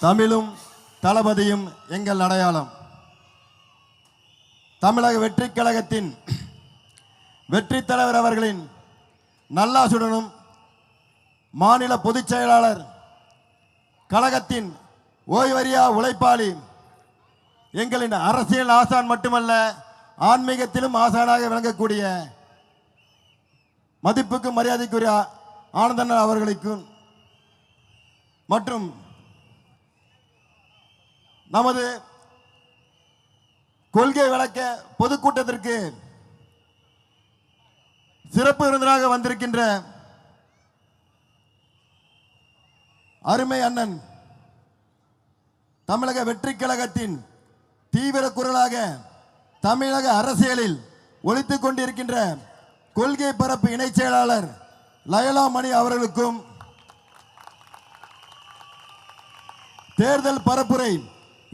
தமிழும் தளபதியும் எங்கள் அடையாளம். தமிழக வெற்றி கழகத்தின் வெற்றி தலைவர் அவர்களின் நல்லாசுடனும் மாநில பொதுச் செயலாளர் கழகத்தின் ஓய்வறியா உழைப்பாளி எங்களின் அரசியல் ஆசான் மட்டுமல்ல ஆன்மீகத்திலும் ஆசானாக விளங்கக்கூடிய மதிப்புக்கும் மரியாதைக்குரிய ஆனந்தன் அவர்களுக்கும் மற்றும் நமது கொள்கை விளக்க பொதுக்கூட்டத்திற்கு சிறப்பு விருந்தினராக வந்திருக்கின்ற அருமை அண்ணன் தமிழக வெற்றி கழகத்தின் தீவிர குரலாக தமிழக அரசியலில் ஒலித்துக் கொண்டிருக்கின்ற கொள்கை பரப்பு இணைச் செயலாளர் லயலா மணி அவர்களுக்கும் தேர்தல் பரப்புரை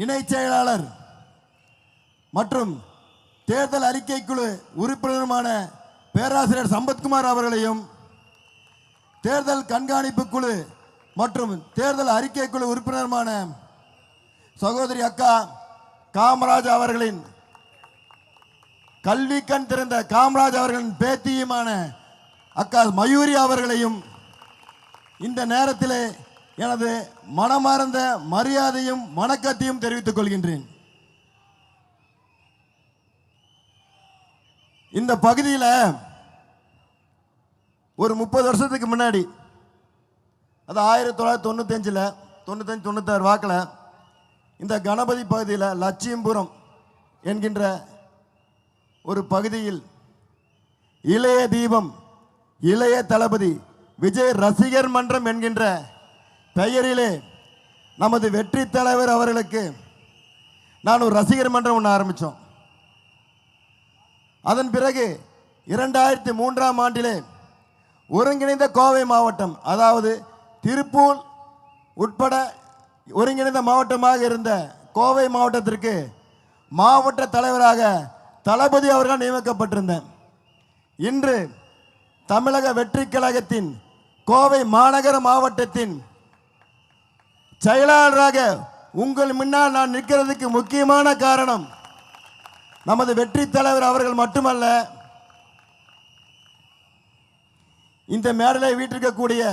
இணைச் செயலாளர் மற்றும் தேர்தல் அறிக்கை குழு உறுப்பினருமான பேராசிரியர் சம்பத்குமார் அவர்களையும் தேர்தல் கண்காணிப்பு குழு மற்றும் தேர்தல் அறிக்கை குழு உறுப்பினருமான சகோதரி அக்கா காமராஜ் அவர்களின் கல்வி கண் திறந்த காமராஜ் அவர்களின் பேத்தியுமான அக்கா மயூரி அவர்களையும் இந்த நேரத்திலே எனது மனமார்ந்த மரியாதையும் வணக்கத்தையும் தெரிவித்துக் கொள்கின்றேன். இந்த பகுதியில் ஒரு 30 வருஷத்துக்கு முன்னாடி, அது 1995 96 வாக்கில் இந்த கணபதி பகுதியில் லட்சியம்புரம் என்கின்ற ஒரு பகுதியில் இளைய தீபம் இளைய தளபதி விஜய் ரசிகர் மன்றம் என்கின்ற பெயரிலே நமது வெற்றி தலைவர் அவர்களுக்கு நான் ஒரு ரசிகர் மன்றம் ஒன்று ஆரம்பித்தோம். அதன் பிறகு 2003ஆம் ஆண்டிலே ஒருங்கிணைந்த கோவை மாவட்டம், அதாவது திருப்பூர் உட்பட ஒருங்கிணைந்த மாவட்டமாக இருந்த கோவை மாவட்டத்திற்கு மாவட்ட தலைவராக தளபதி அவர்கள் நியமிக்கப்பட்டிருந்தேன். இன்று தமிழக வெற்றி கழகத்தின் கோவை மாநகர மாவட்டத்தின் செயலாளராக உங்கள் முன்னால் நான் நிற்கிறதுக்கு முக்கியமான காரணம் நமது வெற்றி தலைவர் அவர்கள் மட்டுமல்ல, இந்த மேடையில் வீட்டிருக்கக்கூடிய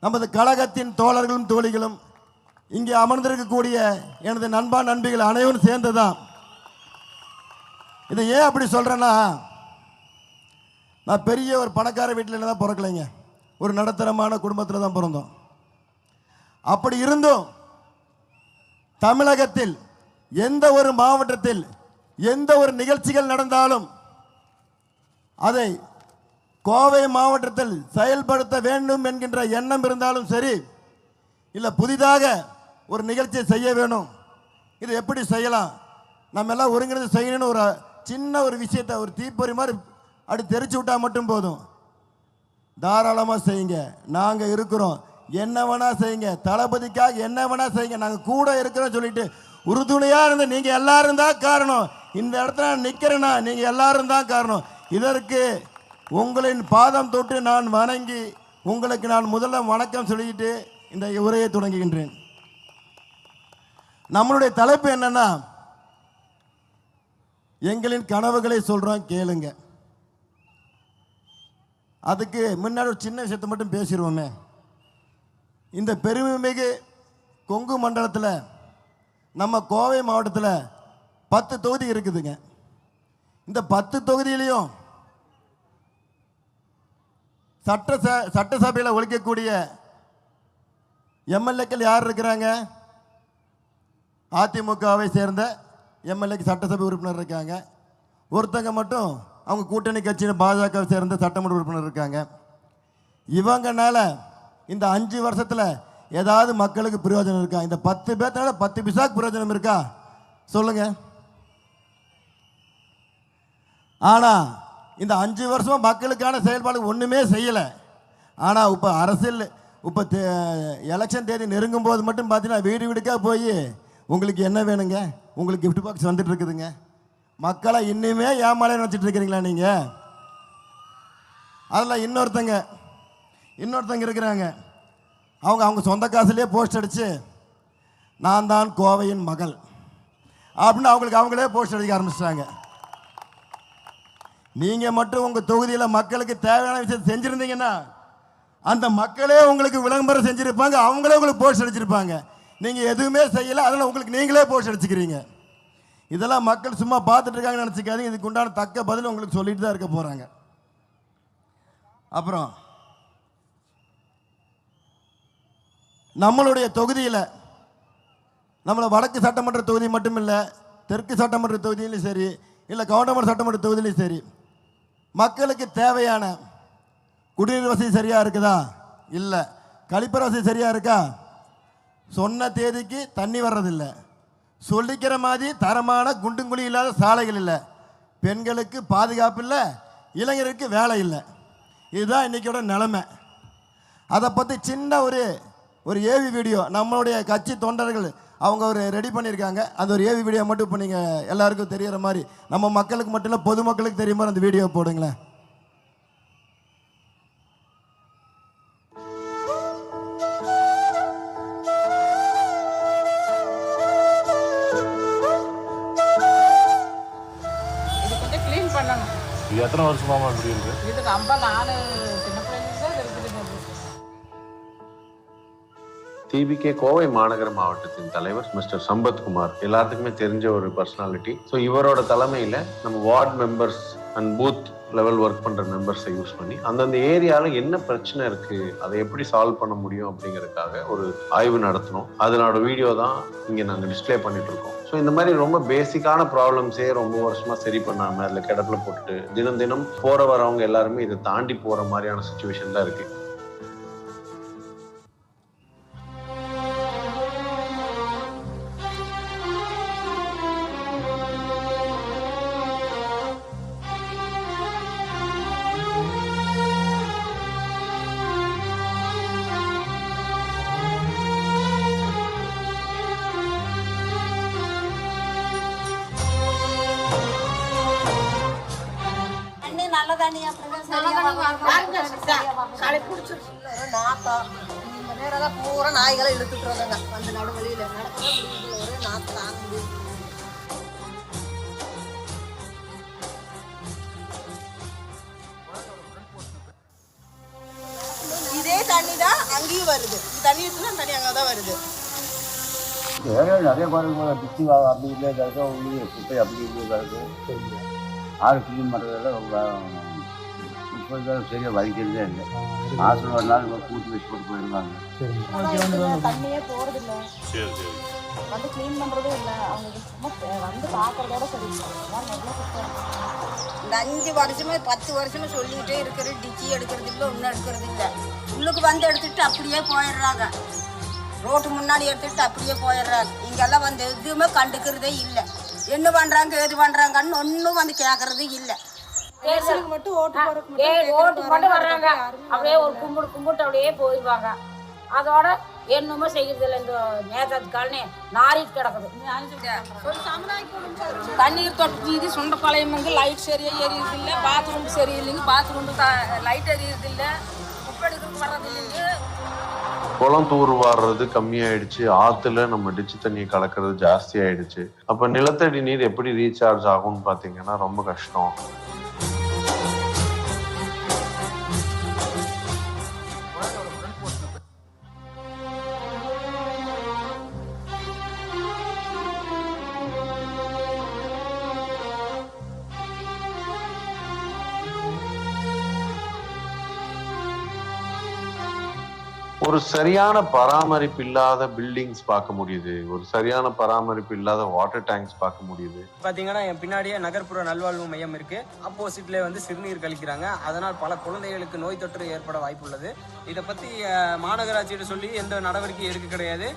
நமது கழகத்தின் தோழர்களும் தோழிகளும் இங்கே அமர்ந்திருக்கக்கூடிய எனது நண்பா நண்பிகள் அனைவரும் சேர்ந்துதான். இதை ஏன் அப்படி சொல்றேன்னா, நான் பெரிய ஒரு பணக்கார வீட்டில் தான் பிறக்கலைங்க, ஒரு நடுத்தரமான குடும்பத்தில் தான் பிறந்தோம். அப்படி இருந்தும் தமிழகத்தில் எந்த ஒரு மாவட்டத்தில் எந்த ஒரு நிகழ்ச்சிகள் நடந்தாலும் அதை கோவை மாவட்டத்தில் செயல்படுத்த வேண்டும் என்கின்ற எண்ணம் இருந்தாலும் சரி, இல்லை புதிதாக ஒரு நிகழ்ச்சியை செய்ய வேணும், இது எப்படி செய்யலாம், நம்ம எல்லாம் ஒருங்கிணைந்து செய்யணும்னு ஒரு சின்ன ஒரு விஷயத்தை ஒரு தீப்பொறி மாதிரி அப்படி தெரிச்சு விட்டா மட்டும் போதும். தாராளமாக செய்யுங்க, நாங்கள் இருக்கிறோம், என்ன வேணா செய்யுங்க, தளபதிக்காக என்ன வேணா செய்யுங்க, நாங்கள் கூட இருக்கிறோம் சொல்லிட்டு உறுதுணையாக இருந்து நீங்கள் எல்லாரும் தான் காரணம். இந்த இடத்துல நான் நிற்கிறேன்னா நீங்கள் எல்லாரும் தான் காரணம். இதற்கு உங்களின் பாதம் தொட்டு நான் வணங்கி உங்களுக்கு நான் முதல்ல வணக்கம் சொல்லிட்டு இந்த உரையை தொடங்குகின்றேன். நம்மளுடைய தலைப்பு என்னன்னா, எங்களின் கனவுகளை சொல்றோம் கேளுங்க. அதுக்கு முன்னாடி ஒரு சின்ன விஷயத்தை மட்டும் பேசிடுவோமே. இந்த பெருமைமிகு கொங்கு மண்டலத்தில் நம்ம கோவை மாவட்டத்தில் 10 தொகுதி இருக்குதுங்க. இந்த 10 தொகுதியிலையும் சட்டசபையில் ஒழிக்கக்கூடிய எம்எல்ஏக்கள் யார் இருக்கிறாங்க? அதிமுகவை சேர்ந்த எம்எல்ஏக்கு சட்டசபை உறுப்பினர் இருக்காங்க. ஒருத்தங்க மட்டும் அவங்க கூட்டணி கட்சியில் பாஜகவை சேர்ந்த சட்டமன்ற உறுப்பினர் இருக்காங்க. இவங்கனால இந்த 5 வருஷத்தில் ஏதாவது மக்களுக்கு பிரயோஜனம் இருக்கா? இந்த 10 பேர்த்தனால 10 பைசாக்கு பிரயோஜனம் இருக்கா சொல்லுங்க. ஆனால் இந்த 5 வருஷமா மக்களுக்கான செயல்பாடு ஒன்றுமே செய்யலை. ஆனால் இப்போ அரசியல் இப்போ எலெக்ஷன் தேதி நெருங்கும் போது மட்டும் பார்த்தீங்கன்னா வீடு வீடுக்காக போய் உங்களுக்கு என்ன வேணுங்க, உங்களுக்கு கிஃப்ட் பாக்ஸ் வந்துட்டு இருக்குதுங்க. மக்களை இன்னுமே ஏமாலையை நினச்சிட்டு இருக்கிறீங்களா நீங்கள்? அதில் இன்னொருத்தங்க இருக்கிறாங்க, அவங்க சொந்த காசுலேயே போஸ்ட் அடித்து நான் தான் கோவையின் மகள் அப்படின்னு அவங்களே போஸ்ட் அடிக்க ஆரம்பிச்சிட்டாங்க. நீங்கள் மட்டும் உங்கள் தொகுதியில் மக்களுக்கு தேவையான விஷயத்தை செஞ்சுருந்தீங்கன்னா அந்த மக்களே உங்களுக்கு விளம்பரம் செஞ்சுருப்பாங்க, அவங்களே உங்களுக்கு போஸ்ட் அடிச்சிருப்பாங்க. நீங்கள் எதுவுமே செய்யலை, அதனால் உங்களுக்கு நீங்களே போஸ்ட் அடிச்சுக்கிறீங்க. இதெல்லாம் மக்கள் சும்மா பார்த்துட்டு இருக்காங்கன்னு நினச்சிக்காதீங்க. இதுக்கு உண்டான தக்க பதில் உங்களுக்கு சொல்லிட்டு தான் இருக்க போகிறாங்க. அப்புறம் நம்மளுடைய தொகுதியில் நம்மளை வடக்கு சட்டமன்ற தொகுதி மட்டும் இல்லை, தெற்கு சட்டமன்ற தொகுதியிலையும் சரி, இல்லை கவுண்டமன்ற சட்டமன்ற தொகுதியிலையும் சரி, மக்களுக்கு தேவையான குடிநீர் வசதி சரியாக இருக்குதா? இல்லை. கழிப்பற வசதி சரியாக இருக்கா? சொன்ன தேதிக்கு தண்ணி வர்றதில்லை. சொல்லிக்கிற மாதிரி தரமான குண்டுங்குழி இல்லாத சாலைகள் இல்லை. பெண்களுக்கு பாதுகாப்பு இல்லை, இளைஞருக்கு வேலை இல்லை. இதுதான் இன்றைக்கியோட நிலைமை. அதை பற்றி சின்ன ஒரு ஏவி வீடியோ நம்மளுடைய கட்சி தொண்டர்கள் அவங்க ஒரு ரெடி பண்ணியிருக்காங்க. அந்த ஒரு ஏவி வீடியோ மட்டும் இப்போ நீங்கள் எல்லாருக்கும் தெரிகிற மாதிரி, நம்ம மக்களுக்கு மட்டும் இல்லை பொதுமக்களுக்கு தெரியும் மாதிரி அந்த வீடியோ போடுங்களேன். இது எத்தனை வருஷமா இப்படி இருக்கு? இதுக்கு 54 சின்ன பிள்ளைங்க இருக்குது. டிபிகே கோவை மாநகர மாவட்டத்தின் தலைவர் மிஸ்டர் சம்பத்குமார் எல்லாத்துக்குமே தெரிஞ்ச ஒரு பர்சனாலிட்டி. ஸோ இவரோட தலைமையில் நம்ம ward members and booth level work பண்ணுற மெம்பர்ஸை யூஸ் பண்ணி அந்தந்த ஏரியாவில் என்ன பிரச்சனை இருக்குது, அதை எப்படி சால்வ் பண்ண முடியும் அப்படிங்கிறதுக்காக ஒரு ஆய்வு நடத்தணும். அதனோட வீடியோ தான் இங்கே நாங்கள் டிஸ்பிளே பண்ணிட்டு இருக்கோம். ஸோ இந்த மாதிரி ரொம்ப பேசிக்கான ப்ராப்ளம்ஸே ரொம்ப வருஷமாக சரி பண்ணாமல் அதில் கிடப்பில் போட்டுட்டு தினம் தினம் போகிற வரவங்க எல்லாருமே இதை தாண்டி போகிற மாதிரியான சுச்சுவேஷன் தான் இருக்குது. பூரா நாய்களை இழுத்துட்டு வந்தாங்க. அந்த நடுவழியில ஒரே நாத்து ஆகுது. இதே தண்ணி தான் அங்கேயும் வருது. தண்ணி தண்ணி அங்கதான் வருது. நிறைய பாருங்க டிச்சி அப்படி இல்லை குப்பை அப்படி இருக்குது. ஆறு கிளீன் பண்ணுறதெல்லாம் இப்போ சரியாக வலிக்கிறதே இல்லை. மாதம் ஒரு நாள் கூட்டி வச்சு போட்டு போயிருந்தாங்க. தண்ணியே போறது இல்லை, வந்து கிளீன் பண்றதும் இல்லை. அவங்க சும்மா வந்து பார்க்கறதோட சரி. இந்த 5 வருஷமே 10 வருஷமே சொல்லிக்கிட்டே இருக்கிற டிச்சி எடுக்கிறது இல்லை, ஒன்றும் எடுக்கிறது இல்லை. உள்ளுக்கு வந்து எடுத்துட்டு அப்படியே போயிடுறாங்க. ரோட்டு முன்னாடி எடுத்துட்டு அப்படியே போயிடுறாங்க. இங்கெல்லாம் வந்து எதுவுமே கண்டுக்கிறதே இல்லை. என்ன பண்றாங்க ஏது பண்றாங்கன்னு ஒன்றும் வந்து கேட்கறது இல்லை. மட்டும் ஓட்டு மட்டும் வர்றாங்க, அப்படியே ஒரு கும்பிட்டு அப்படியே போயிடுவாங்க. அதோட என்னமோ செய்யறது இல்லை. இந்த நேதாஜி காலனி நாரிட்டு கிடக்குது. தண்ணீர் தொட்டு மீதி சுண்டப்பாளையம் லைட் சரியா எரியுது இல்லை, பாத்ரூம் சரியில்லைங்க, பாத்ரூம் லைட் எரியுது இல்லை, குப்பை எடுக்கிறதுக்கு வர்றது இல்லைங்க. குளம் தூர் வாடுறது கம்மியாயிடுச்சு, ஆத்துல நம்ம டிச்சு தண்ணியை கலக்கிறது ஜாஸ்தி ஆயிடுச்சு. அப்ப நிலத்தடி நீர் எப்படி ரீசார்ஜ் ஆகும்னு பாத்தீங்கன்னா ரொம்ப கஷ்டம். ஒரு சரியான பராமரிப்பு இல்லாத பில்டிங்ஸ் பார்க்க முடியுது, ஒரு சரியான பராமரிப்பு இல்லாத வாட்டர் டேங்க்ஸ் பார்க்க முடியுது. பாத்தீங்கன்னா என் பின்னாடியே நகர்ப்புற நல்வாழ்வு மையம் இருக்கு. ஆப்போசிட்ல வந்து சிறுநீர் கழிக்கிறாங்க. அதனால் பல குழந்தைகளுக்கு நோய் தொற்று ஏற்பட வாய்ப்பு உள்ளது. இதை பத்தி மாநகராட்சியிட்ட சொல்லி எந்த நடவடிக்கையும் எடுக்க கிடையாது.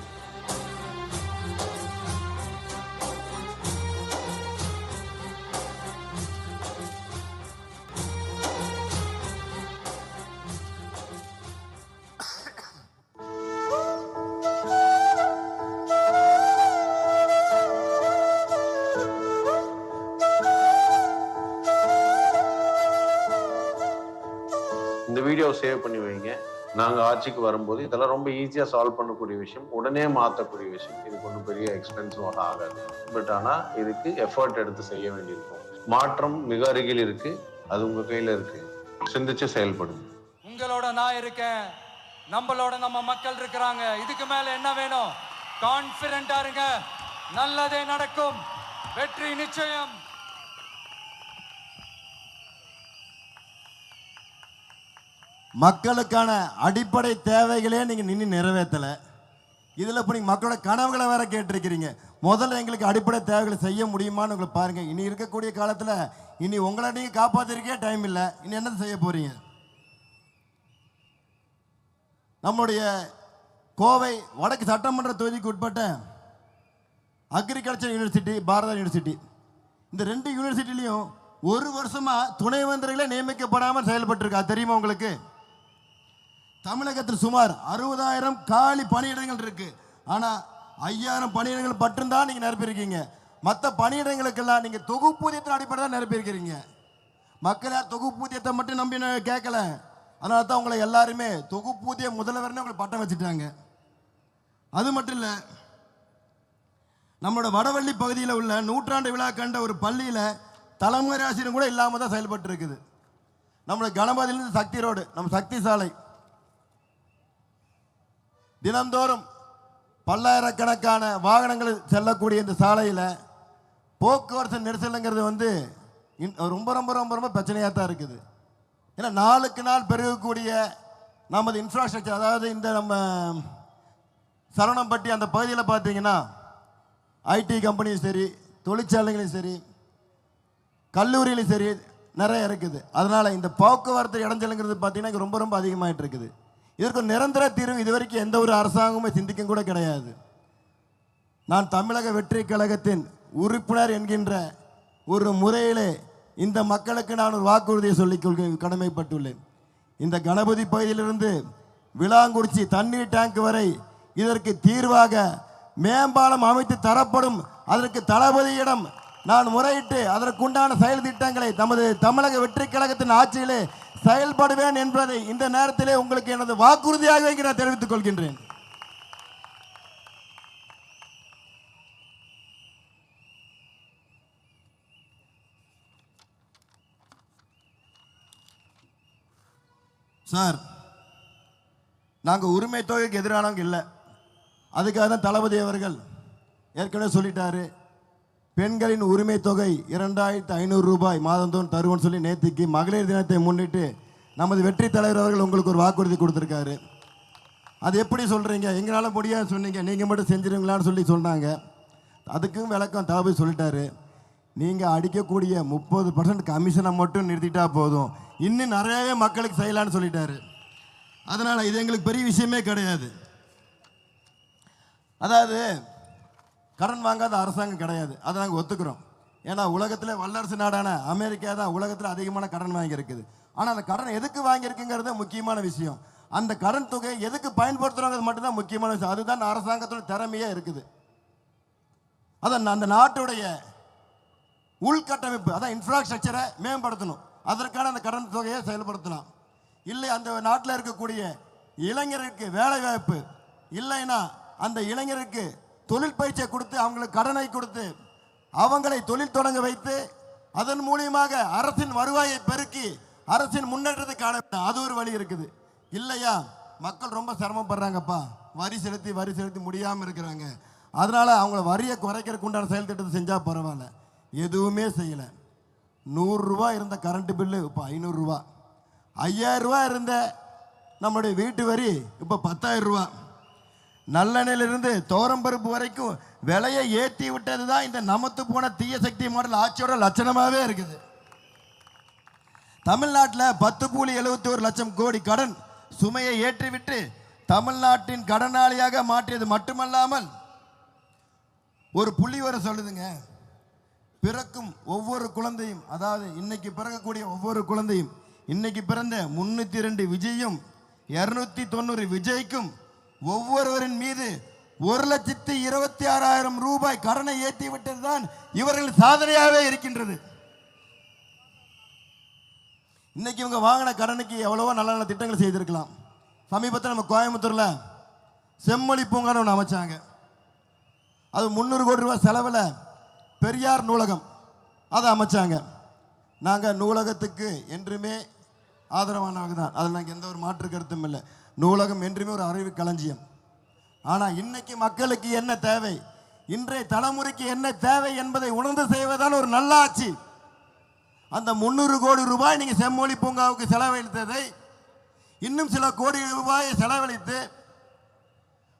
இந்த வீடியோ சேவ் பண்ணி வைங்க. நாங்கள் ஆட்சிக்கு வரும்போது இதெல்லாம் ரொம்ப ஈஸியாக சால்வ் பண்ணக்கூடிய விஷயம், உடனே மாற்றக்கூடிய விஷயம். இதுக்கு ஒன்றும் பெரிய எக்ஸ்பென்சிவாக ஆகாது. பட் ஆனால் இதுக்கு எஃபர்ட் எடுத்து செய்ய வேண்டியிருக்கும். மாற்றம் மிக அருகில் இருக்கு, அது உங்க கையில் இருக்கு. சிந்திச்சு செயல்படுங்க. உங்களோட நான் இருக்கேன், நம்மளோட நம்ம மக்கள் இருக்கிறாங்க. இதுக்கு மேல என்ன வேணும்? கான்பிடென்டா இருங்க, நல்லதே நடக்கும், வெற்றி நிச்சயம். மக்களுக்கான அடிப்படை தேவைகளே நீங்க நின்று நிறைவேற்றல. இதுல இப்ப நீங்க மக்களோட கனவுகளை வேற கேட்டிருக்கிறீங்க. முதல்ல எங்களுக்கு அடிப்படை தேவைகளை செய்ய முடியுமான்னு உங்களை பாருங்க. இனி இருக்கக்கூடிய காலத்துல இனி உங்களை நீங்க காப்பாத்திருக்கே டைம் இல்லை, இனி என்ன செய்ய போறீங்க? நம்முடைய கோவை வடக்கு சட்டமன்ற தொகுதிக்கு உட்பட்ட அக்ரிகல்ச்சர் யூனிவர்சிட்டி, பாரத யூனிவர்சிட்டி, இந்த 2 யூனிவர்சிட்டிலையும் ஒரு வருஷமா துணைவேந்தர்களே நியமிக்கப்படாமல் செயல்பட்டிருக்கா தெரியுமா உங்களுக்கு? தமிழகத்தில் சுமார் 60,000 காலி பணியிடங்கள் இருக்கு. ஆனா 5,000 பணியிடங்கள் மட்டும்தான் நீங்க நிரப்பியிருக்கீங்க. மற்ற பணியிடங்களுக்கெல்லாம் நீங்க தொகுப்பூதியத்தின் அடிப்படை தான் நிரப்பியிருக்கிறீங்க. மக்கள் யார் தொகுப்பூதியத்தை மட்டும் நம்பி கேட்கல. அதனால தான் உங்களை எல்லாருமே தொகுப்பூதிய முதல்வர்னு உங்களுக்கு பட்டம் வச்சுட்டாங்க. அது மட்டும் இல்லை, நம்மளோட வடவள்ளி பகுதியில் உள்ள நூற்றாண்டு விழா கண்ட ஒரு பள்ளியில் தலைமுறை ஆசிரியர் கூட இல்லாமல் தான் செயல்பட்டு இருக்குது. நம்மளோட கணபதியிலிருந்து சக்தி ரோடு, நம்ம சக்தி சாலை, தினந்தோறும் பல்லாயிரக்கணக்கான வாகனங்கள் செல்லக்கூடிய இந்த சாலையில் போக்குவரத்து நெரிசலுங்கிறது ரொம்ப ரொம்ப ரொம்ப ரொம்ப பிரச்சனையாக தான் இருக்குது. ஏன்னா நாளுக்கு நாள் பெருகக்கூடிய நமது இன்ஃப்ராஸ்ட்ரக்சர், அதாவது இந்த நம்ம சரவணம்பட்டி அந்த பகுதியில் பார்த்தீங்கன்னா ஐடி கம்பெனியும் சரி, தொழிற்சாலைகளையும் சரி, கல்லூரியிலும் சரி நிறைய இருக்குது. அதனால் இந்த போக்குவரத்து இடைஞ்சலுங்கிறது பார்த்தீங்கன்னா ரொம்ப ரொம்ப அதிகமாகிட்டு இருக்குது. இதற்கு நிரந்தர தீர்வு இதுவரைக்கும் எந்த ஒரு அரசாங்கமும் சிந்திக்க கூட கிடையாது. நான் தமிழக வெற்றி கழகத்தின் உறுப்பினர் என்கின்ற ஒரு முறையிலே இந்த மக்களுக்கு நான் ஒரு வாக்குறுதியை சொல்லிக் கடமைப்பட்டுள்ளேன். இந்த கணபதி பகுதியிலிருந்து விளாங்குறிச்சி தண்ணீர் டேங்க் வரை இதற்கு தீர்வாக மேம்பாலம் அமைத்து தரப்படும். அதற்கு தளபதியிடம் நான் முறையிட்டு அதற்குண்டான செயல் திட்டங்களை நமது தமிழக வெற்றி கழகத்தின் ஆட்சியிலே செயல்படுவேன் என்பதை இந்த நேரத்திலே உங்களுக்கு எனது வாக்குறுதியாக நான் தெரிவித்துக் கொள்கின்றேன். சார், நாங்கள் உரிமை தொகைக்கு எதிரானவங்க இல்லை. அதுக்காக தான் தளபதி அவர்கள் ஏற்கனவே சொல்லிட்டாரு, பெண்களின் உரிமை தொகை 2,500 ரூபாய் மாதந்தோறும் தருவோன்னு சொல்லி நேற்றுக்கு மகளிர் தினத்தை முன்னிட்டு நமது வெற்றி தலைவர் அவர்கள் உங்களுக்கு ஒரு வாக்குறுதி கொடுத்துருக்காரு. அது எப்படி சொல்கிறீங்க? எங்களால் முடியாது சொன்னீங்க, நீங்கள் மட்டும் செஞ்சிருங்களான்னு சொல்லி சொன்னாங்க. அதுக்கும் விளக்கம் தளபதி சொல்லிட்டாரு. நீங்கள் அடிக்கக்கூடிய 30% கமிஷனை மட்டும் நிறுத்திட்டா போதும், இன்னும் நிறையவே மக்களுக்கு செய்யலான்னு சொல்லிட்டாரு. அதனால் இது எங்களுக்கு பெரிய விஷயமே கிடையாது. அதாவது கடன் வாங்காத அரசாங்கம் கிடையாது, அதை நாங்கள் ஒத்துக்கிறோம். ஏன்னா உலகத்தில் வல்லரசு நாடான அமெரிக்கா தான் உலகத்தில் அதிகமான கடன் வாங்கியிருக்குது. ஆனால் அந்த கடன் எதுக்கு வாங்கியிருக்குங்கிறது முக்கியமான விஷயம். அந்த கடன் தொகையை எதுக்கு பயன்படுத்துகிறோங்கிறது மட்டும்தான் முக்கியமான விஷயம். அதுதான் அரசாங்கத்தோட திறமையே இருக்குது. அதான் அந்த நாட்டுடைய உள்கட்டமைப்பு, அதான் இன்ஃப்ராஸ்ட்ரக்சரை மேம்படுத்தணும். அதற்கான அந்த கடன் தொகையை செயல்படுத்தலாம். இல்லை அந்த நாட்டில் இருக்கக்கூடிய இளைஞருக்கு வேலை வாய்ப்பு இல்லைன்னா அந்த இளைஞருக்கு தொழில் பயிற்சியை கொடுத்து அவங்களுக்கு கடனை கொடுத்து அவங்களை தொழில் தொடங்க வைத்து அதன் மூலியமாக அரசின் வருவாயை பெருக்கி அரசின் முன்னேற்றத்துக்கான அது ஒரு வழி இருக்குது. இல்லையா மக்கள் ரொம்ப சிரமப்படுறாங்கப்பா, வரி செலுத்தி முடியாமல் இருக்கிறாங்க. அதனால் அவங்கள வரியை குறைக்கிறதுக்கு உண்டான செயல் திட்டத்தை செஞ்சால் பரவாயில்ல. எதுவுமே செய்யலை. 100 ரூபா இருந்த கரண்ட் பில்லு இப்போ 500 ரூபா, 5000 ரூபா இருந்த நம்முடைய வீட்டு வரி இப்போ 10,000 ரூபா. நல்லெண்ணெயிலிருந்து தோரம்பருப்பு வரைக்கும் விலையை ஏற்றி விட்டது தான் இந்த நமத்து போன தீய சக்தி மாடல் ஆட்சியோட லட்சணமாகவே இருக்குது. தமிழ்நாட்டில் 10.71 லட்சம் கோடி கடன் சுமையை ஏற்றிவிட்டு தமிழ்நாட்டின் கடனாளியாக மாற்றியது மட்டுமல்லாமல் ஒரு புள்ளி வர சொல்லுதுங்க, பிறக்கும் ஒவ்வொரு குழந்தையும், அதாவது இன்னைக்கு பிறக்கக்கூடிய ஒவ்வொரு குழந்தையும், இன்னைக்கு பிறந்த 302 விஜயும் 290 விஜய்க்கும் ஒவ்வொருவரின் மீது 1,26,000 ரூபாய் கடனை ஏற்றி விட்டது தான் இவர்கள் சாதனையாகவே இருக்கின்றது. இன்னைக்கு இவங்க வாங்கின கடனுக்கு எவ்வளவோ நல்ல நல்ல திட்டங்கள் செய்திருக்கலாம். சமீபத்தில் நம்ம கோயம்புத்தூரில் செம்மொழி பூங்கான்னு ஒன்று அமைச்சாங்க. அது 300 கோடி ரூபாய் செலவில் பெரியார் நூலகம் அதை அமைச்சாங்க. நாங்கள் நூலகத்துக்கு என்றுமே ஆதரவானவங்க தான், அதில் நாங்கள் எந்த ஒரு மாற்று கருத்தும் இல்லை. நூலகம் என்றுமே ஒரு அறிவு களஞ்சியம். ஆனால் இன்னைக்கு மக்களுக்கு என்ன தேவை, இன்றைய தலைமுறைக்கு என்ன தேவை என்பதை உணர்ந்து செய்வதால் ஒரு நல்லாட்சி. அந்த 300 கோடி ரூபாய் நீங்கள் செம்மொழி பூங்காவுக்கு செலவழித்ததை இன்னும் சில கோடி ரூபாயை செலவழித்து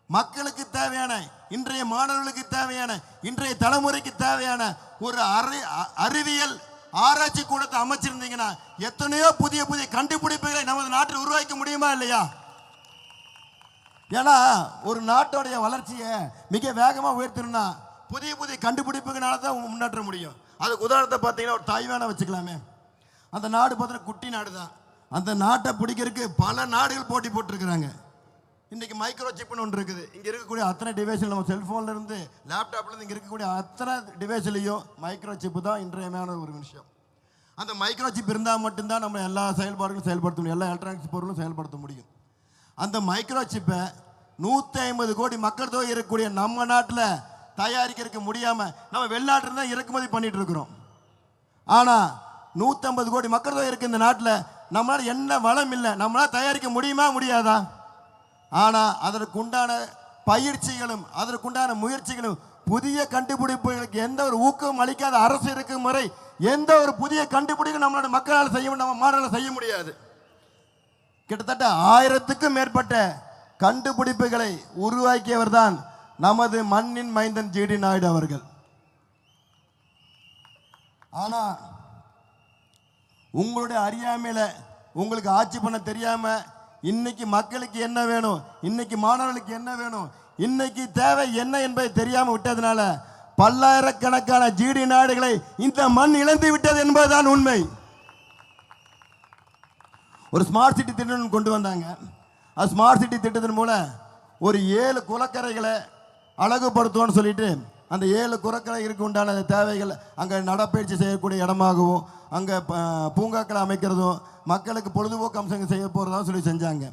மக்களுக்கு தேவையான, இன்றைய மாணவர்களுக்கு தேவையான, இன்றைய தலைமுறைக்கு தேவையான ஒரு அறிவியல் ஆராய்ச்சி கூடத்தை அமைச்சிருந்தீங்கன்னா எத்தனையோ புதிய புதிய கண்டுபிடிப்புகளை நமது நாட்டில் உருவாக்க முடியுமா இல்லையா? ஏன்னா ஒரு நாட்டோடைய வளர்ச்சியை மிக வேகமாக உயர்த்தணும்னா புதிய புதிய கண்டுபிடிப்புகளால தான் முன்னேற்ற முடியும். அதுக்கு உதாரணத்தை பார்த்தீங்கன்னா ஒரு தாய்வானை வச்சுக்கலாமே. அந்த நாடு பார்த்தீங்கன்னா குட்டி நாடு தான். அந்த நாட்டை பிடிக்கிறதுக்கு பல நாடுகள் போட்டி போட்டுருக்குறாங்க. இன்றைக்கி மைக்ரோ சிப்னு ஒன்று இருக்குது. இங்கே இருக்கக்கூடிய அத்தனை டிவைஸில், நம்ம செல்ஃபோன்லேருந்து லேப்டாப்லேருந்து இங்கே இருக்கக்கூடிய அத்தனை டிவைஸ்லேயும் மைக்ரோ சிப்பு தான் இன்றையமையான ஒரு விஷயம். அந்த மைக்ரோ சிப் இருந்தால் மட்டும்தான் நம்ம எல்லா செயல்பாடுகளும் செயல்படுத்த முடியும், எல்லா எலக்ட்ரானிக்ஸ் பொருளும் செயல்படுத்த முடியும். அந்த மைக்ரோ சிப்பை 150 கோடி மக்கள் தொகை இருக்கக்கூடிய நம்ம நாட்டில் தயாரிக்கிறதுக்கு முடியாமல் நம்ம வெளிநாட்டில் தான் இறக்குமதி பண்ணிட்டு இருக்கிறோம். ஆனால் 150 கோடி மக்கள் தொகை இருக்க இந்த நாட்டில் நம்மளால் என்ன வளம் இல்லை, நம்மளால் தயாரிக்க முடியுமா முடியாதா? ஆனால் அதற்குண்டான பயிற்சிகளும் அதற்குண்டான முயற்சிகளும் புதிய கண்டுபிடிப்புகளுக்கு எந்த ஒரு ஊக்கம் அளிக்காத அரசு இருக்கும் வரை எந்த ஒரு புதிய கண்டுபிடிப்பும் நம்மளோட மக்களால் செய்ய, நம்ம மாநிலம் செய்ய முடியாது. கிட்டத்தட்ட 1000க்கும் மேற்பட்ட கண்டுபிடிப்புகளை உருவாக்கியவர் தான் நமது மண்ணின் மைந்தன் ஜிடி நாயுடு அவர்கள். ஆனா உங்களுடைய அறியாமையில, உங்களுக்கு ஆட்சி பண்ண தெரியாம, இன்னைக்கு மக்களுக்கு என்ன வேணும், இன்னைக்கு மாணவர்களுக்கு என்ன வேணும், இன்னைக்கு தேவை என்ன என்பதை தெரியாம விட்டதுனால பல்லாயிரக்கணக்கான ஜிடி நாடுகளை இந்த மண் இழந்து விட்டது என்பதுதான் உண்மை. ஒரு ஸ்மார்ட் சிட்டி திட்டம் கொண்டு வந்தாங்க. அது ஸ்மார்ட் சிட்டி திட்டத்தின் மூலம் ஒரு 7 குளக்கரைகளை அழகுபடுத்துவோன்னு சொல்லிட்டு அந்த 7 குளக்கரைகளுக்கு உண்டான தேவைகள் அங்கே நடப்பயிற்சி செய்யக்கூடிய இடமாகவும், அங்கே பூங்காக்களை அமைக்கிறதும், மக்களுக்கு பொழுதுபோக்கு அம்சங்கள் செய்ய போகிறதாகவும் சொல்லி செஞ்சாங்க.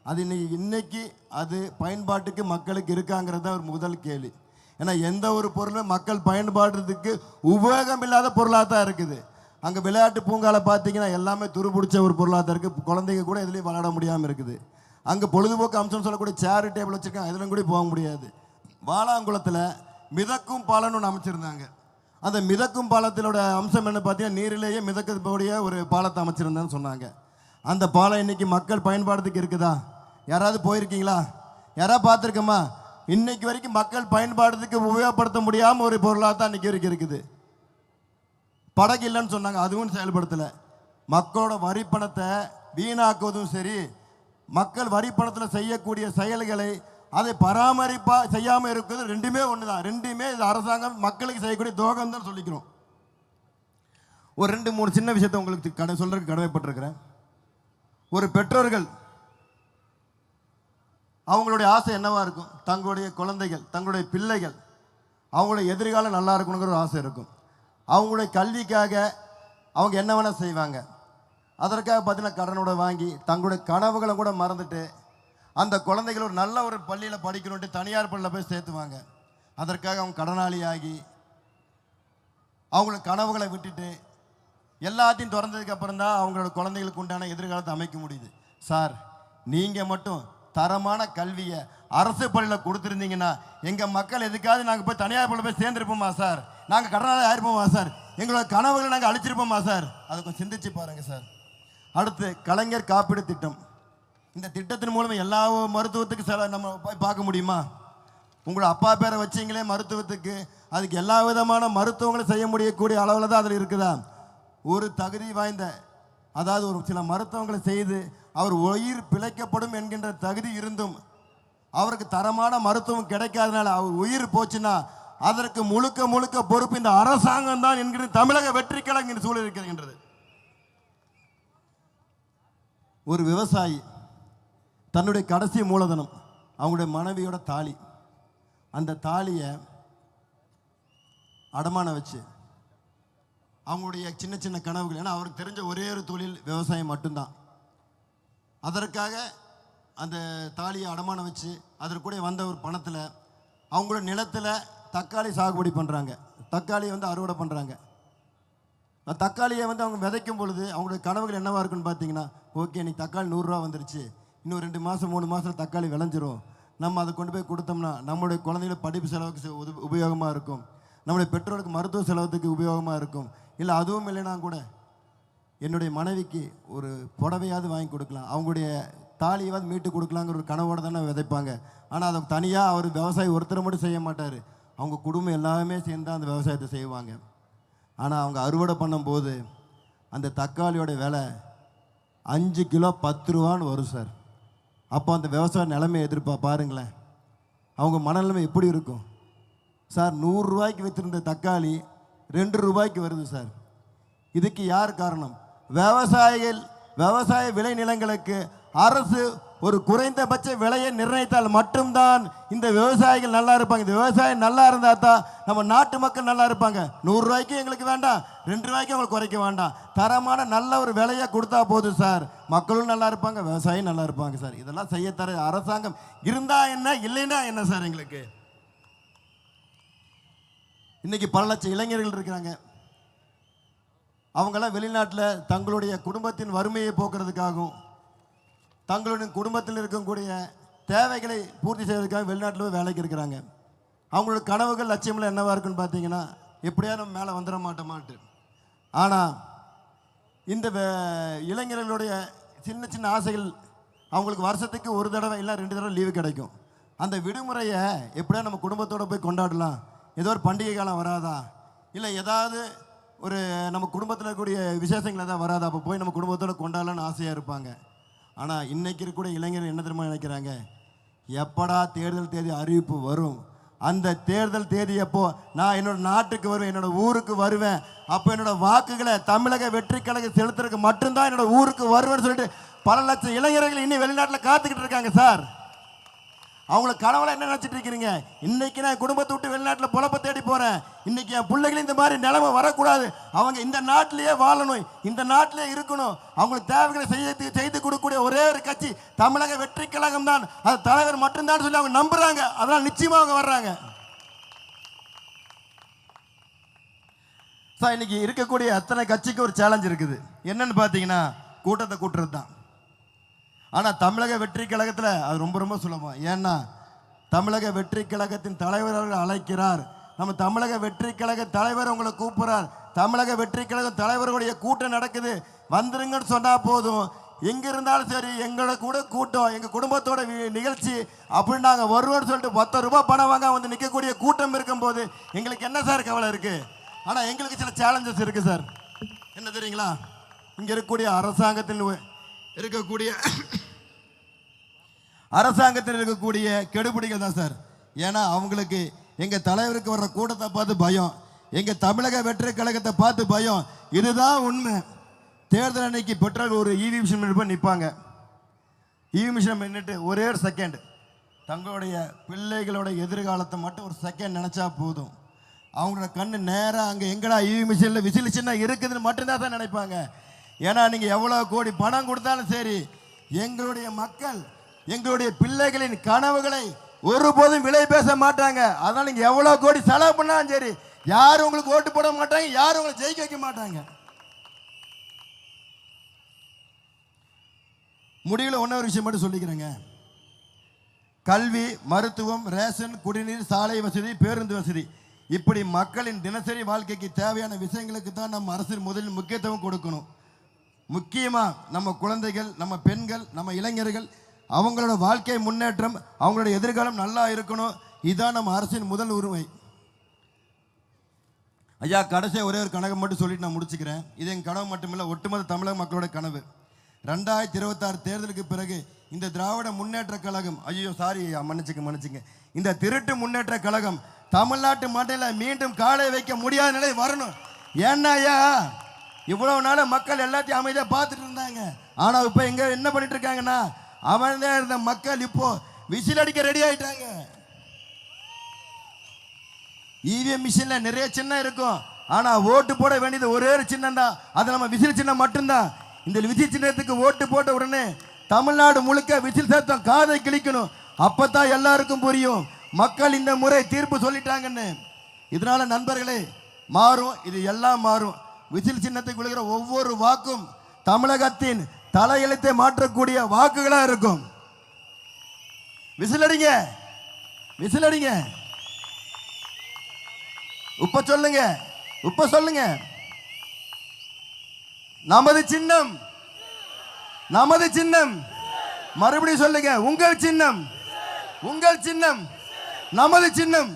அது இன்னைக்கு அது பயன்பாட்டுக்கு மக்களுக்கு இருக்காங்கிறது தான் ஒரு முதல் கேள்வி. ஏன்னா எந்த ஒரு பொருளும் மக்கள் பயன்பாடுறதுக்கு உபயோகம் இல்லாத பொருளாக தான் இருக்குது. அங்கே விளையாட்டு பூங்காவில் பார்த்தீங்கன்னா எல்லாமே துருபிடிச்ச ஒரு பொருளாக தான் இருக்குது. குழந்தைங்க கூட எதுலேயும் விளையாட முடியாமல் இருக்குது. அங்கே பொழுதுபோக்கு அம்சம் சொல்லக்கூடிய சேர் டேபிள் வச்சுருக்காங்க, அதிலும் கூட போக முடியாது. வாலாங்குளத்தில் மிதக்கும் பாலம்னு ஒன்று அமைச்சிருந்தாங்க. அந்த மிதக்கும் பாலத்திலோட அம்சம் என்ன பார்த்தீங்கன்னா நீரிலேயே மிதக்கக்கூடிய ஒரு பாலத்தை அமைச்சிருந்தேன்னு சொன்னாங்க. அந்த பாலம் இன்னைக்கு மக்கள் பயன்பாடுறதுக்கு இருக்குதா? யாராவது போயிருக்கீங்களா? யாராவது பார்த்துருக்கோமா? இன்னைக்கு வரைக்கும் மக்கள் பயன்பாடுறதுக்கு உபயோகப்படுத்த முடியாமல் ஒரு பொருளாக தான் இன்னைக்கு வரைக்கும் இருக்குது. படகு இல்லைன்னு சொன்னாங்க, அதுவும் செயல்படுத்தலை. மக்களோட வரி பணத்தை வீணாக்குவதும் சரி, மக்கள் வரி பணத்தில் செய்யக்கூடிய செயல்களை அதை பராமரிப்பா செய்யாமல் இருக்கிறது ரெண்டுமே ஒன்று தான். ரெண்டுமே இது அரசாங்கம் மக்களுக்கு செய்யக்கூடிய துரோகம் தான் சொல்லிக்கிறோம். ஒரு 2-3 சின்ன விஷயத்தை உங்களுக்கு சொல்றதுக்கு கடமைப்பட்டிருக்கிறேன். ஒரு பெற்றோர்கள் அவங்களுடைய ஆசை என்னவா இருக்கும்? தங்களுடைய குழந்தைகள், தங்களுடைய பிள்ளைகள், அவங்களுடைய எதிர்காலம் நல்லா இருக்கணுங்கிற ஒரு ஆசை இருக்கும். அவங்களுடைய கல்விக்காக அவங்க என்ன வேணால் செய்வாங்க. அதற்காக பார்த்தீங்கன்னா கடனோட வாங்கி தங்களுடைய கனவுகளை கூட மறந்துட்டு அந்த குழந்தைகள் ஒரு நல்ல ஒரு பள்ளியில் படிக்கணுன்ட்டு தனியார் பள்ளியில் போய் சேர்த்துவாங்க. அதற்காக அவங்க கடனாளியாகி அவங்களோட கனவுகளை விட்டுட்டு எல்லாத்தையும் திறந்ததுக்கு அப்புறம் தான் அவங்களோட குழந்தைகளுக்கு உண்டான எதிர்காலத்தை அமைக்க முடியுது. சார், நீங்கள் மட்டும் தரமான கல்வியை அரசு பள்ளியில் கொடுத்துருந்தீங்கன்னா எங்கள் மக்கள் எதுக்காவது நாங்கள் போய் தனியார் பள்ளியில் போய் சேர்ந்துருப்போமா சார்? நாங்கள் கடனாளி ஆயிருப்போமா சார்? எங்களோட கனவுகளை நாங்கள் அழிச்சிருப்போமா சார்? அதை கொஞ்சம் சிந்திச்சு பாருங்கள் சார். அடுத்து கலைஞர் காப்பீடு திட்டம். இந்த திட்டத்தின் மூலம் எல்லா மருத்துவத்துக்கு நம்ம போய் பார்க்க முடியுமா? உங்களோட அப்பா பேரை வச்சிங்களே மருத்துவத்துக்கு, அதுக்கு எல்லா விதமான மருத்துவங்களும் செய்ய முடியக்கூடிய அளவில் தான் அதில் இருக்குதா? ஒரு தகுதி வாய்ந்த, அதாவது ஒரு சில மருத்துவங்களை செய்து அவர் உயிர் பிழைக்கப்படும் என்கின்ற தகுதி இருந்தும் அவருக்கு தரமான மருத்துவம் கிடைக்காதனால அவர் உயிர் போச்சுன்னா அதற்கு முழுக்க முழுக்க பொறுப்பு இந்த அரசாங்கம் தான் என்கிற தமிழக வெற்றி கழக சூழல் இருக்கின்றது. ஒரு விவசாயி தன்னுடைய கடைசி மூலதனம் அவங்களுடைய மனைவியோட தாலி, அந்த தாலியை அடமானம் வச்சு அவங்களுடைய சின்ன சின்ன கனவுகள், ஏன்னா அவருக்கு தெரிஞ்ச ஒரே ஒரு தொழில் விவசாயம் மட்டும்தான். அதற்காக அந்த தாலியை அடமானம் வச்சு அதற்குடைய வந்த ஒரு பணத்தில் அவங்களோட நிலத்தில் தக்காளி சாகுபடி பண்ணுறாங்க. தக்காளியை வந்து அறுவடை பண்ணுறாங்க. தக்காளியை வந்து அவங்க விதைக்கும் பொழுது அவங்களுடைய கனவுகள் என்னவாக இருக்குன்னு பார்த்தீங்கன்னா, ஓகே இன்னைக்கு தக்காளி 100 ரூபா வந்துருச்சு, இன்னும் 2 மாதம் 3 மாதத்தில் தக்காளி விளைஞ்சிரும், நம்ம அதை கொண்டு போய் கொடுத்தோம்னா நம்மளுடைய குழந்தைகளை படிப்பு செலவுக்கு உபயோகமாக இருக்கும், நம்மளுடைய பெற்றோருக்கு மருத்துவ செலவுக்கு உபயோகமாக இருக்கும், இல்லை அதுவும் இல்லைனா கூட என்னுடைய மனைவிக்கு ஒரு புடவையாவது வாங்கி கொடுக்கலாம், அவங்களுடைய தாலியாவது மீட்டு கொடுக்கலாங்கிற ஒரு கனவோடு தானே விதைப்பாங்க. ஆனால் அதை தனியாக அவர் விவசாயி ஒருத்தரை மட்டும் செய்ய மாட்டார், அவங்க குடும்பம் எல்லாமே சேர்ந்து அந்த விவசாயத்தை செய்வாங்க. ஆனால் அவங்க அறுவடை பண்ணும்போது அந்த தக்காளியோட விலை 5 கிலோ 10 ரூபான்னு வரும் சார். அப்போ அந்த விவசாய நிலைமையை பாருங்களேன், அவங்க மனநிலைமை எப்படி இருக்கும் சார். 100 ரூபாய்க்கு விற்றுருந்த தக்காளி 2 ரூபாய்க்கு வருது சார். இதுக்கு யார் காரணம்? விவசாய விளைநிலங்களுக்கு அரசு ஒரு குறைந்தபட்ச விலையை நிர்ணயித்தால் மட்டும்தான் இந்த விவசாயிகள் நல்லா இருப்பாங்க. இந்த விவசாயம் நல்லா இருந்தால் தான் நம்ம நாட்டு மக்கள் நல்லா இருப்பாங்க. 100 ரூபாய்க்கு எங்களுக்கு வேண்டாம், 2 ரூபாய்க்கு அவங்களுக்கு குறைக்க வேண்டாம், தரமான நல்ல ஒரு விலையை கொடுத்தா போதும் சார். மக்களும் நல்லா இருப்பாங்க, விவசாயம் நல்லா இருப்பாங்க சார். இதெல்லாம் செய்யத்தர அரசாங்கம் இருந்தா என்ன, இல்லைன்னா என்ன சார்? எங்களுக்கு இன்னைக்கு பல லட்சம் இளைஞர்கள் இருக்கிறாங்க. அவங்களாம் வெளிநாட்டில் தங்களுடைய குடும்பத்தின் வறுமையை போக்குறதுக்காகவும் தங்களுடைய குடும்பத்தில் இருக்கக்கூடிய தேவைகளை பூர்த்தி செய்வதற்காக வெளிநாட்டில் போய் வேலைக்கு இருக்கிறாங்க. அவங்களோட கனவுகள் லட்சியம்லாம் என்னவாக இருக்குன்னு பார்த்தீங்கன்னா, எப்படியா நம்ம மேலே வந்துட மாட்டோமாட்டு. ஆனால் இந்த இளைஞர்களுடைய சின்ன சின்ன ஆசைகள், அவங்களுக்கு வருஷத்துக்கு 1 தடவை இல்லை 2 தடவை லீவு கிடைக்கும். அந்த விடுமுறையை எப்படியா நம்ம குடும்பத்தோடு போய் கொண்டாடலாம், ஏதோ ஒரு பண்டிகை காலம் வராதா, இல்லை ஏதாவது ஒரு நம்ம குடும்பத்தில் இருக்கக்கூடிய விசேஷங்கள் எதாவது வராதா, அப்போ போய் நம்ம குடும்பத்தோடு கொண்டாடலான்னு ஆசையாக இருப்பாங்க. ஆனால் இன்றைக்கி இருக்கக்கூடிய இளைஞர்கள் என்ன தெரியுமா நினைக்கிறாங்க, எப்படா தேர்தல் தேதி அறிவிப்பு வரும், அந்த தேர்தல் தேதி அப்போ நான் என்னோட நாட்டுக்கு வருவேன், என்னோட ஊருக்கு வருவேன், அப்போ என்னோட வாக்குகளை தமிழக வெற்றி கழகம் செலுத்துறதுக்கு மட்டும்தான் என்னோட ஊருக்கு வருவேன்னு சொல்லிட்டு பல லட்சம் இளைஞர்கள் இன்னும் வெளிநாட்டில் காத்துக்கிட்டு இருக்காங்க சார். அவங்கள கனவுல என்ன நினச்சிட்டு இருக்கிறீங்க? இன்னைக்கு நான் குடும்பத்தை விட்டு வெளிநாட்டில் பொழப்ப தேடி போகிறேன், இன்னைக்கு என் பிள்ளைகள் இந்த மாதிரி நிலைமை வரக்கூடாது, அவங்க இந்த நாட்டிலேயே வாழணும், இந்த நாட்டிலே இருக்கணும், அவங்களுக்கு தேவைகளை செய்து கொடுக்கக்கூடிய ஒரே ஒரு கட்சி தமிழக வெற்றி கழகம் தான், அது தலைவர் மட்டும்தான் சொல்லி அவங்க நம்புறாங்க. அதனால் நிச்சயமாக அவங்க வர்றாங்க சார். இன்னைக்கு இருக்கக்கூடிய அத்தனை கட்சிக்கு ஒரு சேலஞ்ச் இருக்குது. என்னன்னு பார்த்தீங்கன்னா, கூட்டத்தை கூட்டுறது தான். ஆனால் தமிழக வெற்றி கழகத்தில் அது ரொம்ப ரொம்ப சுலபம். ஏன்னா தமிழக வெற்றி கழகத்தின் தலைவர் அவர்கள் அழைக்கிறார், நம்ம தமிழக வெற்றி கழக தலைவர் உங்களை கூப்பிட்றார், தமிழக வெற்றி கழக தலைவர்களுடைய கூட்டம் நடக்குது, வந்துருங்கன்னு சொன்னால் போதும். எங்கே இருந்தாலும் சரி, எங்களோட கூட கூட்டம், எங்கள் குடும்பத்தோட நிகழ்ச்சி அப்படின்னு நாங்கள் வருவோம்னு சொல்லிட்டு 10 ரூபாய் பணம் வாங்க வந்து நிற்கக்கூடிய கூட்டம் இருக்கும்போது எங்களுக்கு என்ன சார் கவலை இருக்குது? ஆனால் எங்களுக்கு சில சேலஞ்சஸ் இருக்குது சார். என்ன தெரியுங்களா? இங்கே இருக்கக்கூடிய அரசாங்கத்தில் இருக்கக்கூடிய கெடுபிடிகள் தான் சார். ஏன்னா அவங்களுக்கு எங்கள் தலைவருக்கு வர்ற கூட்டத்தை பார்த்து பயம், எங்கள் தமிழக வெற்றி கழகத்தை பார்த்து பயம். இதுதான் உண்மை. தேர்தல் அன்னைக்கு பெட்ரோல் ஒரு இவி மிஷின் போய் நிற்பாங்க. இவி மிஷின் நின்றுட்டு ஒரே ஒரு செகண்ட் தங்களுடைய பிள்ளைகளோட எதிர்காலத்தை மட்டும் ஒரு செகண்ட் நினச்சா போதும், அவங்களோட கண்ணு நேராக அங்கே எங்கடா இவி மிஷினில் விசில் சின்ன இருக்குதுன்னு மட்டும்தான் தான் நினைப்பாங்க. ஏன்னா நீங்கள் எவ்வளோ கோடி பணம் கொடுத்தாலும் சரி, எங்களுடைய மக்கள் எங்களுடைய பிள்ளைகளின் கனவுகளை ஒருபோதும் விலை பேச மாட்டாங்க. அதனால் நீங்கள் எவ்வளோ கோடி செலவு பண்ணாலும் சரி, யாரும் உங்களுக்கு ஓட்டு போட மாட்டாங்க, யாரும் உங்களை ஜெயிக்க வைக்க மாட்டாங்க. முடிவில் ஒரு விஷயம் மட்டும் சொல்லிக்கிறேங்க. கல்வி, மருத்துவம், ரேஷன், குடிநீர், சாலை வசதி, பேருந்து வசதி, இப்படி மக்களின் தினசரி வாழ்க்கைக்கு தேவையான விஷயங்களுக்கு தான் நம்ம அரசு முதலில் முக்கியத்துவம் கொடுக்கணும். முக்கியமாக நம்ம குழந்தைகள், நம்ம பெண்கள், நம்ம இளைஞர்கள், அவங்களோட வாழ்க்கை முன்னேற்றம், அவங்களோட எதிர்காலம் நல்லா இருக்கணும். இதுதான் நம்ம அரசின் முதல் உரிமை. ஐயா, கடைசியாக ஒரே ஒரு கனவு மட்டும் சொல்லிட்டு நான் முடிச்சுக்கிறேன். இது என் கனவு மட்டுமில்லை, ஒட்டுமொத்த தமிழக மக்களோட கனவு. 2026 தேர்தலுக்கு பிறகு இந்த திராவிட முன்னேற்ற கழகம், மன்னிச்சுங்க, இந்த திருட்டு முன்னேற்ற கழகம் தமிழ்நாட்டு மண்ணில் மீண்டும் காலை வைக்க முடியாத நிலை வரணும். ஏன்னா ஐயா, இவ்வளவு நாள் மக்கள் எல்லாத்தையும் அமைதியாக பார்த்துட்டு இருந்தாங்க. ஆனால் இப்போ எங்க என்ன பண்ணிட்டு இருக்காங்கன்னா, அவன்தான் இருந்த மக்கள் இப்போ விசில் அடிக்க ரெடி ஆயிட்டாங்க. இவிஎம் மிஷின்ல நிறைய சின்னம் இருக்கும், ஆனால் ஓட்டு போட வேண்டியது ஒரே ஒரு சின்னம் தான், அது நம்ம விசில் சின்னம் மட்டும்தான். இந்த விசில் சின்னத்துக்கு ஓட்டு போட்ட உடனே தமிழ்நாடு முழுக்க விசில் சத்தம் காதை கிழிக்கணும். அப்பதான் எல்லாருக்கும் புரியும் மக்கள் இந்த முறை தீர்ப்பு சொல்லிட்டாங்கன்னு. இதனால நண்பர்களே மாறும், இது எல்லாம் மாறும். விசில் சின்னத்துக்கு விழுகிற ஒவ்வொரு வாக்கும் தமிழகத்தின் தலையெழுத்தை மாற்றக்கூடிய வாக்குகளா இருக்கும். விசில் அடிங்க, விசில் அடிங்க. உப்ப சொல்லுங்க, உப்ப சொல்லுங்க. நமது சின்னம், நமது சின்னம். மறுபடியும் சொல்லுங்க, உங்கள் சின்னம், உங்கள் சின்னம், நமது சின்னம்.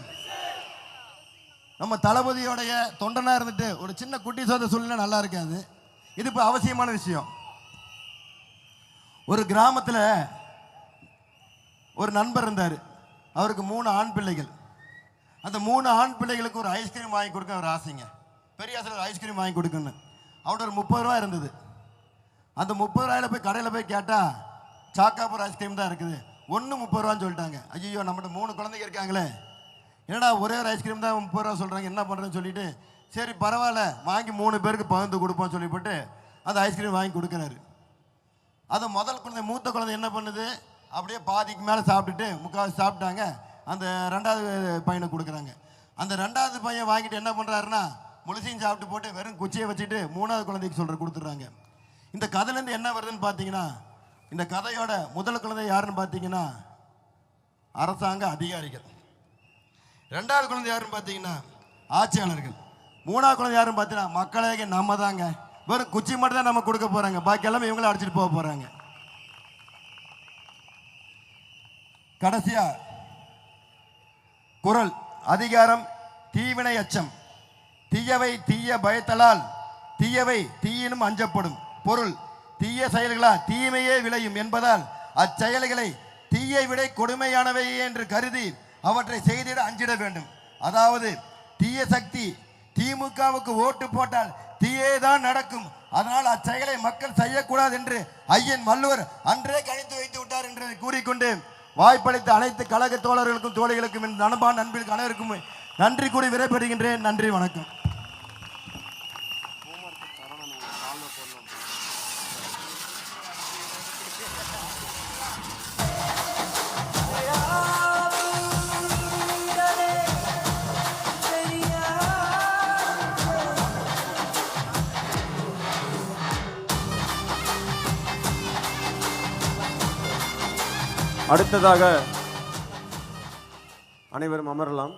நம்ம தளபதியோடைய தொண்டனா இருந்துட்டு ஒரு சின்ன குட்டி சோத சொல்ல நல்லா இருக்காது. இது இப்போ அவசியமான விஷயம். ஒரு கிராமத்தில் ஒரு நண்பர் இருந்தார். அவருக்கு 3 ஆண் பிள்ளைகள். அந்த 3 ஆண் பிள்ளைகளுக்கு ஒரு ஐஸ்கிரீம் வாங்கி கொடுக்க ஒரு ஆசைங்க. பெரிய ஆசையில் ஐஸ்கிரீம் வாங்கி கொடுக்கணும். அவரோட ஒரு 30 ரூபா இருந்தது. அந்த 30 ரூபாயில் போய் கடையில் போய் கேட்டால் சாக்காப்பூர் ஐஸ்கிரீம் தான் இருக்குது. 1 30 ரூபான்னு சொல்லிட்டாங்க. ஐயோ, நம்மகிட்ட 3 குழந்தைங்க இருக்காங்களே, என்னடா ஒரே ஒரு ஐஸ்கிரீம் தான் 30 ரூபா சொல்கிறாங்க, என்ன பண்ணுறேன்னு சொல்லிட்டு சரி பரவாயில்ல வாங்கி 3 பேருக்கு பகிர்ந்து கொடுப்போம்னு சொல்லிவிட்டு அந்த ஐஸ்கிரீம் வாங்கி கொடுக்குறாரு. அதை முதல் குழந்தை, மூத்த குழந்தை என்ன பண்ணுது, அப்படியே பாதிக்கு மேலே சாப்பிட்டுட்டு முக்கால்வாசி சாப்பிட்டாங்க. அந்த 2வது பையனை கொடுக்குறாங்க. அந்த 2வது பையன் வாங்கிட்டு என்ன பண்ணுறாருன்னா முழுசையும் சாப்பிட்டு போட்டு வெறும் குச்சியை வச்சுட்டு 3வது குழந்தைக்கு கொடுத்துட்றாங்க. இந்த கதையிலேருந்து என்ன வருதுன்னு பார்த்தீங்கன்னா, இந்த கதையோட முதல் குழந்தை யாருன்னு பார்த்தீங்கன்னா அரசாங்க அதிகாரிகள். 2வது குழந்தை யாருன்னு பார்த்தீங்கன்னா ஆட்சியாளர்கள். 3வது குழந்தை யாருன்னு பார்த்தீங்கன்னா மக்களே நம்ம தாங்க. வெறும் குச்சி மட்டும் தான் நம்ம கொடுக்க போகிறாங்க, பாக்கி எல்லாமே இவங்கள அடிச்சுட்டு போக போகிறாங்க. கடைசியா குறள் அதிகாரம் தீவினை அச்சம். தீயவை தீய பயத்தலால் தீயவை தீயினும் அஞ்சப்படும். பொருள் தீய செயல்களா தீமையே விளையும் என்பதால் அச்செயல்களை தீயை விட கொடுமையானவை என்று கருதி அவற்றை செய்திட அஞ்சிட வேண்டும். அதாவது தீய சக்தி திமுகவுக்கு ஓட்டு போட்டால் தீயே தான் நடக்கும். அதனால் அச்செயலை மக்கள் செய்யக்கூடாது என்று ஐயன் வள்ளுவர் அன்றே கணித்து வைத்து விட்டார் என்று கூறிக்கொண்டு வாய்ப்பளித்த அனைத்து கழக தோழர்களுக்கும் தோழிகளுக்கும் என் நண்பான் நண்பிற்கு அனைவருக்கும் நன்றி கூறி விடைபெறுகின்றேன். நன்றி, வணக்கம். அடுத்ததாக அனைவரும் அமரலாம்.